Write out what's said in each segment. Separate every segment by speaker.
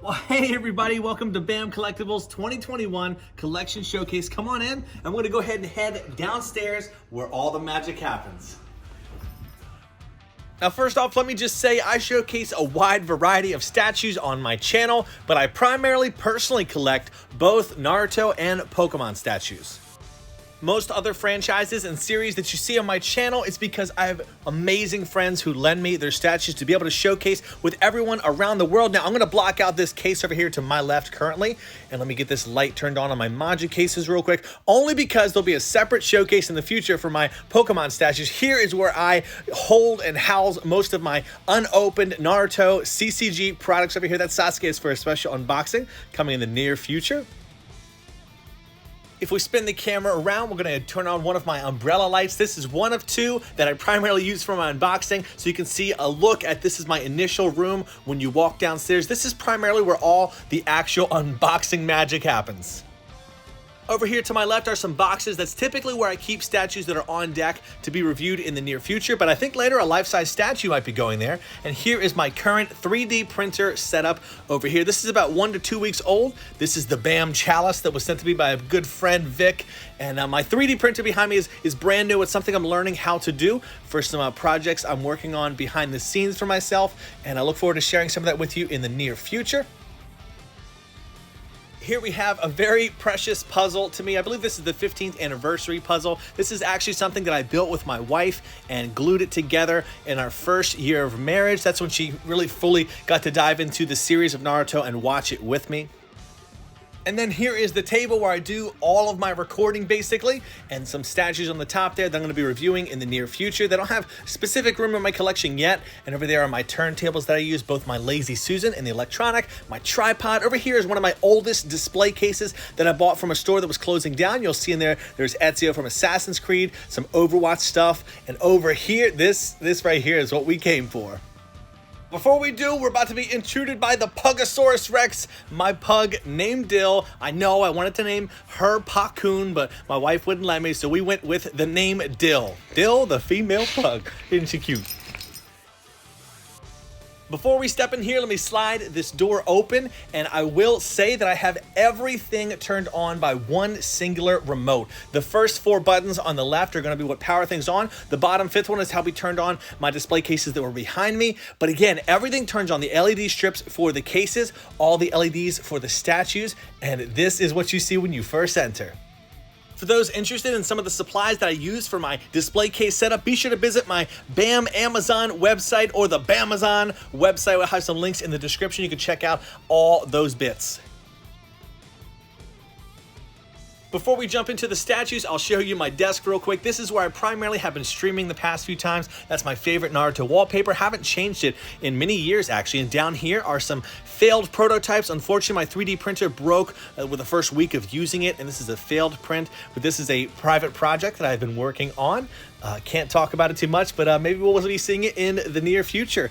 Speaker 1: Well, hey everybody, welcome to BAM Collectibles 2021 Collection Showcase. Come on in, I'm gonna go ahead and head downstairs where all the magic happens. Now first off, let me just say I showcase a wide variety of statues on my channel, but I primarily personally collect both Naruto and Pokemon statues. Most other franchises and series that you see on my channel, it's because I have amazing friends who lend me their statues to be able to showcase with everyone around the world. Now I'm going to block out this case over here to my left currently, and let me get this light turned on my Maja cases real quick, only because there'll be a separate showcase in the future for my Pokemon statues. Here is where I hold and house most of my unopened Naruto CCG products over here. That Sasuke is for a special unboxing coming in the near future. If we spin the camera around, we're going to turn on one of my umbrella lights. This is one of two that I primarily use for my unboxing, so you can see a look at this is my initial room when you walk downstairs. This is primarily where all the actual unboxing magic happens. Over here to my left are some boxes. That's typically where I keep statues that are on deck to be reviewed in the near future, but I think later a life-size statue might be going there. And here is my current 3D printer setup over here. This is about 1 to 2 weeks old. This is the BAM Chalice that was sent to me by a good friend, Vic. And my 3D printer behind me is brand new. It's something I'm learning how to do for some projects I'm working on behind the scenes for myself. And I look forward to sharing some of that with you in the near future. Here we have a very precious puzzle to me. I believe this is the 15th anniversary puzzle. This is actually something that I built with my wife and glued it together in our first year of marriage. That's when she really fully got to dive into the series of Naruto and watch it with me. And then here is the table where I do all of my recording basically, and some statues on the top there that I'm going to be reviewing in the near future. They don't have specific room in my collection yet. And over there are my turntables that I use, both my Lazy Susan and the electronic, my tripod. Over here is one of my oldest display cases that I bought from a store that was closing down. You'll see in there's Ezio from Assassin's Creed, some Overwatch stuff. And over here, this right here is what we came for. Before we do, we're about to be intruded by the Pugosaurus Rex, my pug named Dill. I know I wanted to name her Pakun, but my wife wouldn't let me, so we went with the name Dill. Dill, the female pug. Isn't she cute? Before we step in here, let me slide this door open, and I will say that I have everything turned on by one singular remote. The first 4 buttons on the left are going to be what power things on. The bottom 5th one is how we turned on my display cases that were behind me. But again, everything turns on. The LED strips for the cases, all the LEDs for the statues, and this is what you see when you first enter. For those interested in some of the supplies that I use for my display case setup, be sure to visit my BAM Amazon website or the BAMazon website. We'll have some links in the description. You can check out all those bits. Before we jump into the statues, I'll show you my desk real quick. This is where I primarily have been streaming the past few times. That's my favorite Naruto wallpaper. Haven't changed it in many years, actually. And down here are some failed prototypes. Unfortunately, my 3D printer broke with the first week of using it, and this is a failed print. But this is a private project that I've been working on. Can't talk about it too much, but maybe we'll be seeing it in the near future.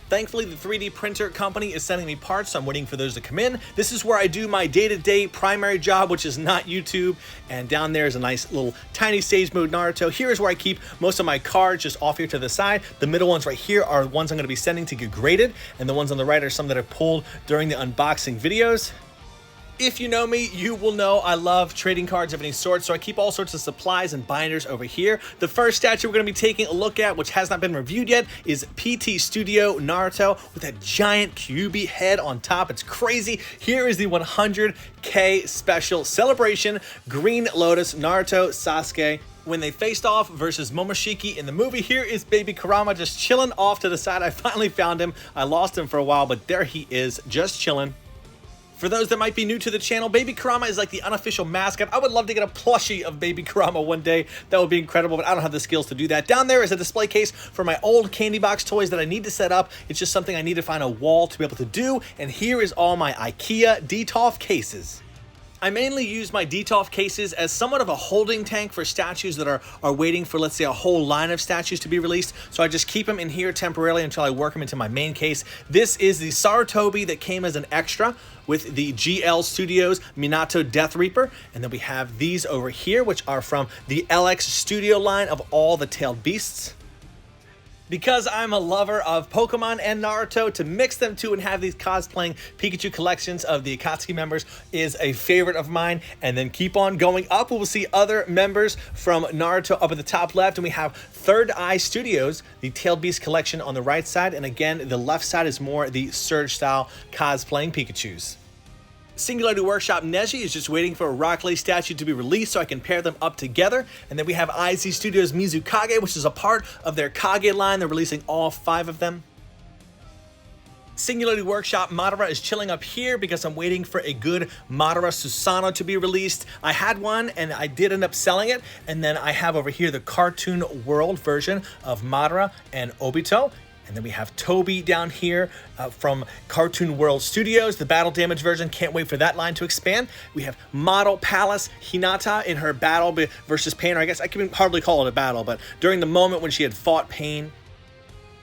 Speaker 1: Thankfully, the 3D printer company is sending me parts, so I'm waiting for those to come in. This is where I do my day-to-day primary job, which is not YouTube. And down there is a nice little tiny stage mode Naruto. Here is where I keep most of my cards, just off here to the side. The middle ones right here are ones I'm going to be sending to get graded. And the ones on the right are some that I pulled during the unboxing videos. If you know me, you will know I love trading cards of any sort, so I keep all sorts of supplies and binders over here. The first statue we're going to be taking a look at, which has not been reviewed yet, is PT Studio Naruto with that giant Kyuubi head on top. It's crazy. Here is the 100K special celebration Green Lotus Naruto Sasuke when they faced off versus Momoshiki in the movie. Here is Baby Kurama just chilling off to the side. I finally found him. I lost him for a while, but there he is, just chilling. For those that might be new to the channel, Baby Kurama is like the unofficial mascot. I would love to get a plushie of Baby Kurama one day. That would be incredible, but I don't have the skills to do that. Down there is a display case for my old candy box toys that I need to set up. It's just something I need to find a wall to be able to do. And here is all my IKEA Detolf cases. I mainly use my Detolf cases as somewhat of a holding tank for statues that are waiting for, let's say, a whole line of statues to be released. So I just keep them in here temporarily until I work them into my main case. This is the Sarutobi that came as an extra with the GL Studios Minato Death Reaper. And then we have these over here, which are from the LX Studio line of all the tailed beasts. Because I'm a lover of Pokemon and Naruto, to mix them two and have these cosplaying Pikachu collections of the Akatsuki members is a favorite of mine. And then keep on going up, we will see other members from Naruto up at the top left, and we have Third Eye Studios, the Tailed Beast collection on the right side, and again, the left side is more the Surge style cosplaying Pikachus. Singularity Workshop Neji is just waiting for a Rock Lee statue to be released so I can pair them up together. And then we have IZ Studios Mizukage, which is a part of their Kage line. They're releasing all 5 of them. Singularity Workshop Madara is chilling up here because I'm waiting for a good Madara Susanoo to be released. I had one and I did end up selling it. And then I have over here the Cartoon World version of Madara and Obito. And then we have Toby down here from Cartoon World Studios, the battle damage version. Can't wait for that line to expand. We have Model Palace Hinata in her battle versus Pain, or I guess I can hardly call it a battle, but during the moment when she had fought Pain.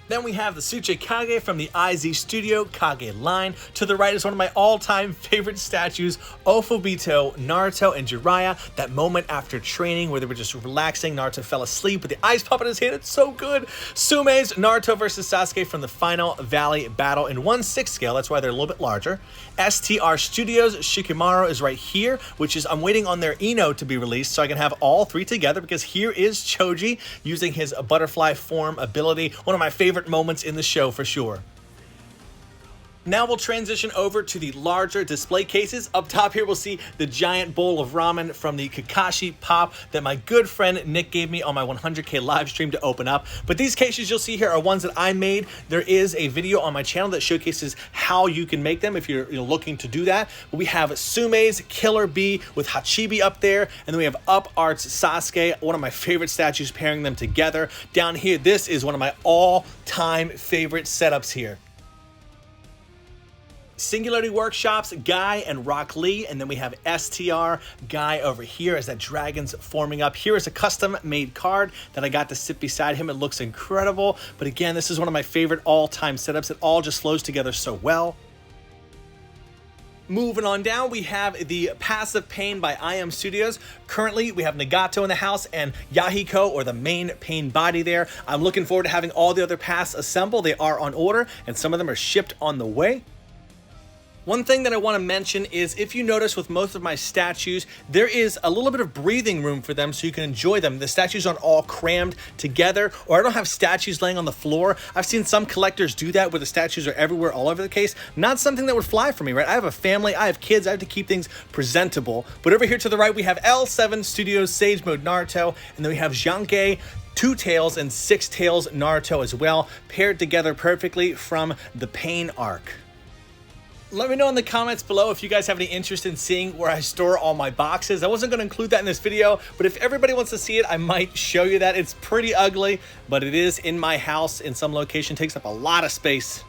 Speaker 1: Then we have the Tsuchikage from the IZ Studio Kage line. To the right is one of my all-time favorite statues, Ofobito, Naruto, and Jiraiya. That moment after training where they were just relaxing, Naruto fell asleep with the ice pop in his hand. It's so good. Sume's Naruto versus Sasuke from the Final Valley battle in 1/6 scale. That's why they're a little bit larger. STR Studios Shikamaru is right here, which is I'm waiting on their Ino to be released so I can have all 3 together, because here is Choji using his butterfly form ability. One of my favorite moments in the show for sure. Now we'll transition over to the larger display cases. Up top here we'll see the giant bowl of ramen from the Kakashi Pop that my good friend Nick gave me on my 100K live stream to open up. But these cases you'll see here are ones that I made. There is a video on my channel that showcases how you can make them if you're looking to do that. We have Sume's Killer Bee with Hachibi up there, and then we have Up Art's Sasuke, one of my favorite statues, pairing them together. Down here, this is one of my all-time favorite setups here. Singularity Workshops Guy and Rock Lee, and then we have STR Guy over here as that dragon's forming up. Here is a custom made card that I got to sit beside him. It looks incredible, but again, this is one of my favorite all-time setups. It all just flows together so well. Moving on down, we have the Passive Pain by IM Studios. Currently, we have Nagato in the house and Yahiko, or the main Pain body there. I'm looking forward to having all the other pass assemble. They are on order, and some of them are shipped on the way. One thing that I want to mention is, if you notice with most of my statues, there is a little bit of breathing room for them so you can enjoy them. The statues aren't all crammed together, or I don't have statues laying on the floor. I've seen some collectors do that where the statues are everywhere, all over the case. Not something that would fly for me, right? I have a family, I have kids, I have to keep things presentable. But over here to the right, we have L7 Studios Sage Mode Naruto, and then we have Janke 2 Tails and 6 Tails Naruto as well, paired together perfectly from the Pain arc. Let me know in the comments below if you guys have any interest in seeing where I store all my boxes. I wasn't going to include that in this video, but if everybody wants to see it, I might show you that. It's pretty ugly, but it is in my house in some location. It takes up a lot of space.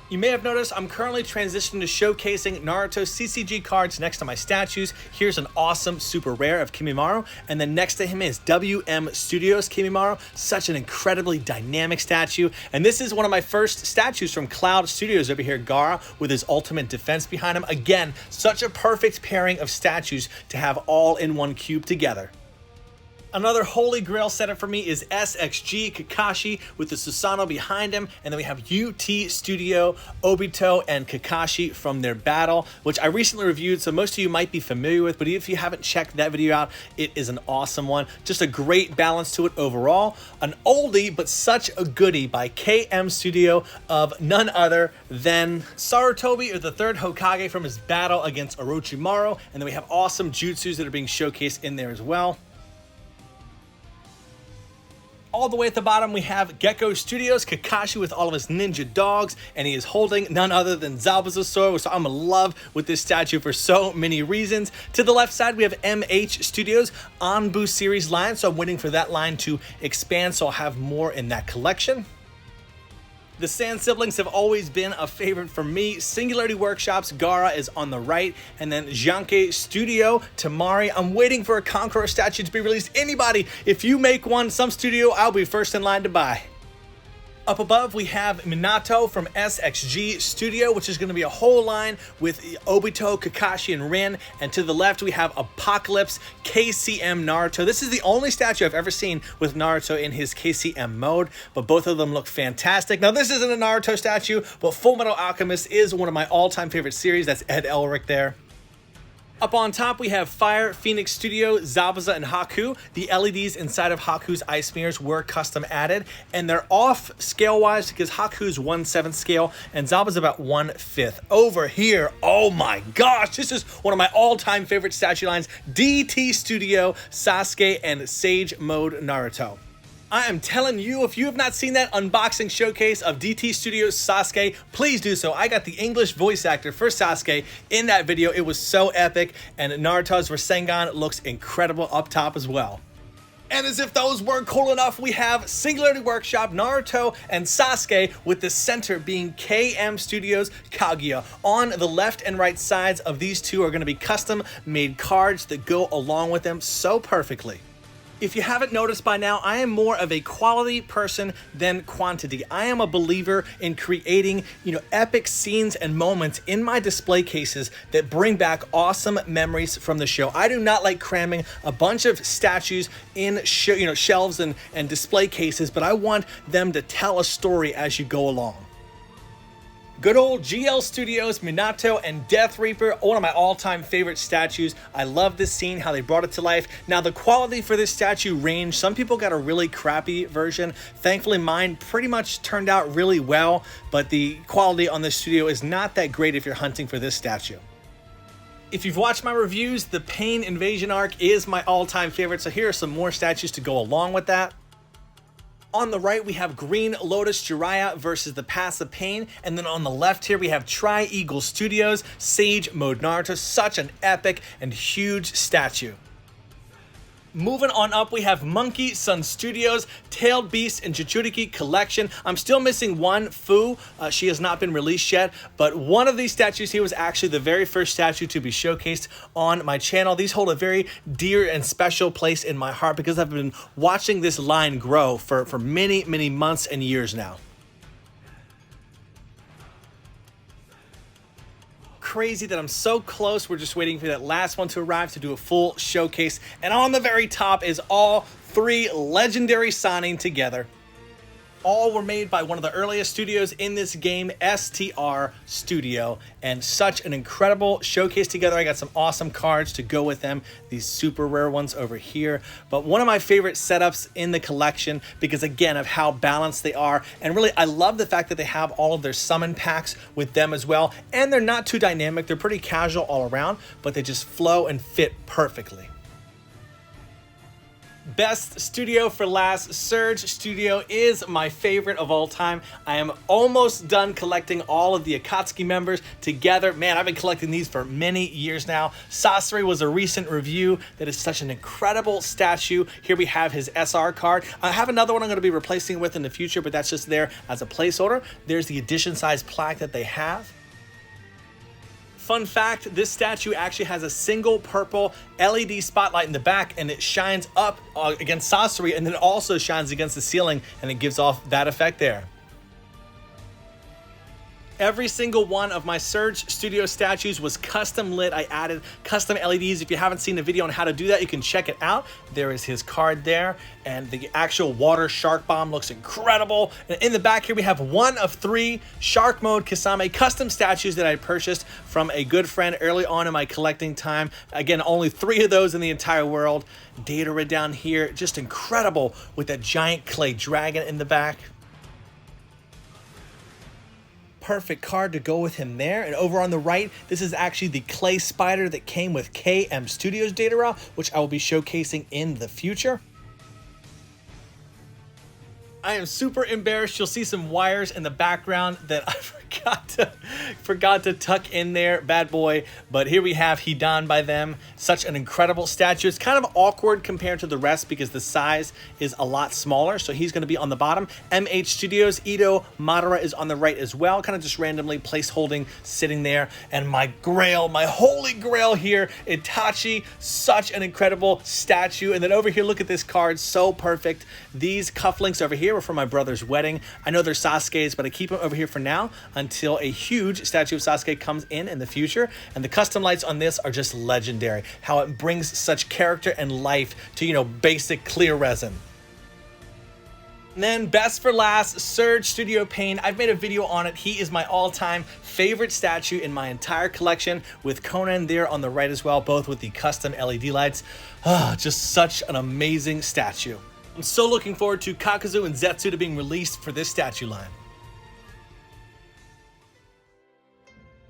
Speaker 1: You may have noticed I'm currently transitioning to showcasing Naruto CCG cards next to my statues. Here's an awesome super rare of Kimimaro, and then next to him is WM Studios Kimimaro, such an incredibly dynamic statue. And this is one of my first statues from Cloud Studios over here, Gaara, with his ultimate defense behind him. Again, such a perfect pairing of statues to have all in one cube together. Another holy grail setup for me is SXG Kakashi with the Susanoo behind him, and then we have UT Studio Obito and Kakashi from their battle, which I recently reviewed, so most of you might be familiar with, but if you haven't checked that video out, it is an awesome one. Just a great balance to it overall. An oldie, but such a goodie by KM Studio of none other than Sarutobi, or the 3rd Hokage, from his battle against Orochimaru, and then we have awesome jutsus that are being showcased in there as well. All the way at the bottom, we have Gecko Studios Kakashi with all of his ninja dogs, and he is holding none other than Zabuza's sword, so I'm in love with this statue for so many reasons. To the left side, we have MH Studios Anbu series line, so I'm waiting for that line to expand, so I'll have more in that collection. The Sand siblings have always been a favorite for me. Singularity Workshops Gaara is on the right, and then Janke Studio Tamari. I'm waiting for a Conqueror statue to be released. Anybody, if you make one, some studio, I'll be first in line to buy. Up above, we have Minato from SXG Studio, which is going to be a whole line with Obito, Kakashi, and Rin. And to the left, we have Apocalypse KCM Naruto. This is the only statue I've ever seen with Naruto in his KCM mode, but both of them look fantastic. Now, this isn't a Naruto statue, but Full Metal Alchemist is one of my all-time favorite series. That's Ed Elric there. Up on top, we have Fire Phoenix Studio, Zabuza, and Haku. The LEDs inside of Haku's ice mirrors were custom added, and they're off scale-wise because Haku's 1/7 scale and Zabuza's about 1/5. Over here, oh my gosh, this is one of my all-time favorite statue lines, DT Studio, Sasuke, and Sage Mode Naruto. I am telling you, if you have not seen that unboxing showcase of DT Studios Sasuke, please do so. I got the English voice actor for Sasuke in that video. It was so epic, and Naruto's Rasengan looks incredible up top as well. And as if those weren't cool enough, we have Singularity Workshop, Naruto, and Sasuke, with the center being KM Studios Kaguya. On the left and right sides of these two are going to be custom-made cards that go along with them so perfectly. If you haven't noticed by now, I am more of a quality person than quantity. I am a believer in creating, epic scenes and moments in my display cases that bring back awesome memories from the show. I do not like cramming a bunch of statues in shelves and display cases, but I want them to tell a story as you go along. Good old GL Studios, Minato, and Death Reaper, one of my all-time favorite statues. I love this scene, how they brought it to life. Now, the quality for this statue ranged. Some people got a really crappy version. Thankfully, mine pretty much turned out really well, but the quality on this studio is not that great if you're hunting for this statue. If you've watched my reviews, the Pain Invasion arc is my all-time favorite, so here are some more statues to go along with that. On the right, we have Green Lotus Jiraiya versus the Path of Pain. And then on the left here, we have Tri-Eagle Studios, Sage Mode Naruto. Such an epic and huge statue. Moving on up, we have Monkey Sun Studios, Tailed Beast, and Jinchuriki Collection. I'm still missing one, Fu. She has not been released yet, but one of these statues here was actually the very first statue to be showcased on my channel. These hold a very dear and special place in my heart because I've been watching this line grow for many, many months and years now. Crazy that I'm so close. We're just waiting for that last one to arrive to do a full showcase. And on the very top is all three legendary Sannin together. All were made by one of the earliest studios in this game, STR Studio, and such an incredible showcase together. I got some awesome cards to go with them, these super rare ones over here. But one of my favorite setups in the collection because, again, of how balanced they are. And really, I love the fact that they have all of their summon packs with them as well. And they're not too dynamic. They're pretty casual all around, but they just flow and fit perfectly. Best studio for last, Surge Studio is my favorite of all time. I am almost done collecting all of the Akatsuki members together. Man, I've been collecting these for many years now. Sasori was a recent review that is such an incredible statue. Here we have his SR card. I have another one I'm going to be replacing with in the future, but that's just there as a placeholder. There's the edition size plaque that they have. Fun fact, this statue actually has a single purple LED spotlight in the back, and it shines up against Sasori, and then it also shines against the ceiling, and it gives off that effect there. Every single one of my Surge Studio statues was custom lit. I added custom LEDs. If you haven't seen the video on how to do that, you can check it out. There is his card there, and the actual water shark bomb looks incredible. And in the back here, we have one of three Shark Mode Kasame custom statues that I purchased from a good friend early on in my collecting time. Again, only 3 of those in the entire world. Datara down here, just incredible with that giant clay dragon in the back. Perfect card to go with him there. And over on the right, this is actually the clay spider that came with KM Studios Datara, which I will be showcasing in the future. I am super embarrassed. You'll see some wires in the background that I forgot to tuck in there, bad boy. But here we have Hidan by them. Such an incredible statue. It's kind of awkward compared to the rest because the size is a lot smaller. So he's going to be on the bottom. MH Studios, Ito Madara is on the right as well. Kind of just randomly place holding, sitting there. And my grail, my holy grail here, Itachi. Such an incredible statue. And then over here, look at this card. So perfect. These cufflinks over here here were for my brother's wedding. I know they're Sasuke's, but I keep them over here for now until a huge statue of Sasuke comes in the future. And the custom lights on this are just legendary. How it brings such character and life to, you know, basic clear resin. And then best for last, Surge Studio Pain. I've made a video on it. He is my all-time favorite statue in my entire collection, with Conan there on the right as well, both with the custom LED lights. Just such an amazing statue. I'm so looking forward to Kakuzu and Zetsu being released for this statue line.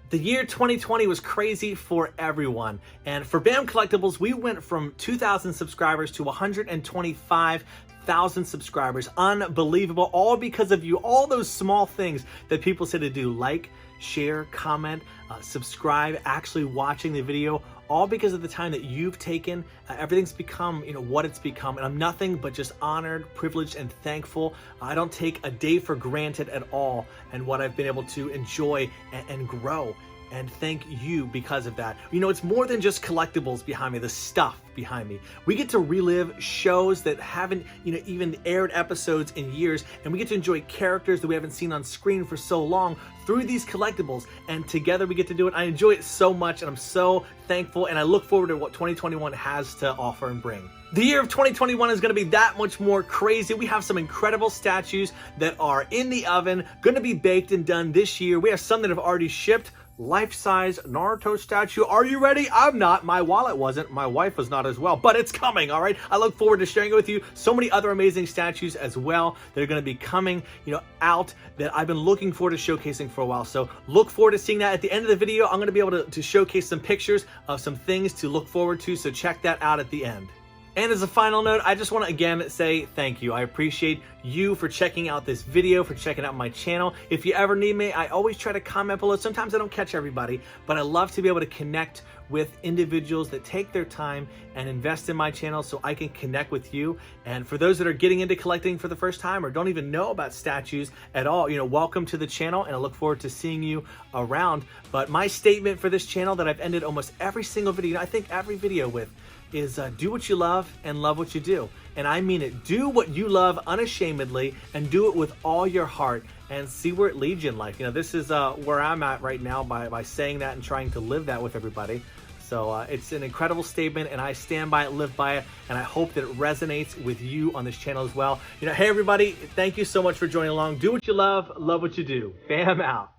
Speaker 1: The year 2020 was crazy for everyone. And for BAM Collectibles, we went from 2,000 subscribers to 125,000 subscribers. Unbelievable, all because of you. All those small things that people say to do, like, share, comment, subscribe, actually watching the video, all because of the time that you've taken. Everything's become, you know, what it's become, and I'm nothing but just honored, privileged, and thankful. I don't take a day for granted at all, and what I've been able to enjoy and grow. And thank you because of that. You know, it's more than just collectibles behind me, the stuff behind me. We get to relive shows that haven't, you know, even aired episodes in years, and we get to enjoy characters that we haven't seen on screen for so long through these collectibles, and together we get to do it. I enjoy it so much, and I'm so thankful, and I look forward to what 2021 has to offer and bring. The year of 2021 is going to be that much more crazy. We have some incredible statues that are in the oven, going to be baked and done this year. We have some that have already shipped. Life-size Naruto statue. Are you ready? I'm not. My wallet wasn't. My wife was not as well, but it's coming, all right? I look forward to sharing it with you. So many other amazing statues as well that are going to be coming, you know, out that I've been looking forward to showcasing for a while. So look forward to seeing that. At the end of the video, I'm going to be able to showcase some pictures of some things to look forward to. So check that out at the end. And as a final note, I just want to again say thank you. I appreciate you for checking out this video, for checking out my channel. If you ever need me, I always try to comment below. Sometimes I don't catch everybody, but I love to be able to connect with individuals that take their time and invest in my channel so I can connect with you. And for those that are getting into collecting for the first time or don't even know about statues at all, you know, welcome to the channel, and I look forward to seeing you around. But my statement for this channel that I've ended almost every single video, I think every video with, is do what you love and love what you do. And I mean it. Do what you love unashamedly and do it with all your heart, and see where it leads you in life. You know, this is where I'm at right now by saying that and trying to live that with everybody. So it's an incredible statement, and I stand by it, live by it, and I hope that it resonates with you on this channel as well. You know, hey everybody, thank you so much for joining along. Do what you love what you do. Bam out.